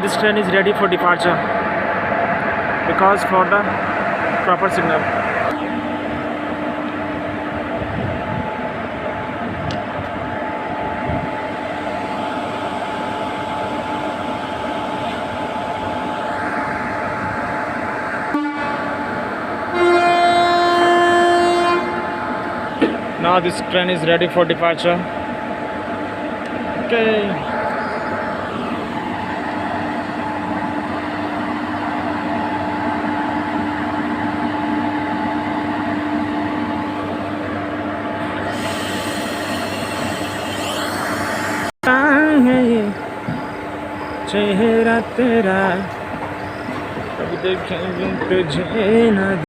this train is ready for departure because for the proper signal. Now this train is ready for departure. Okay. चेहरा तेरा कब देखें तुझे ना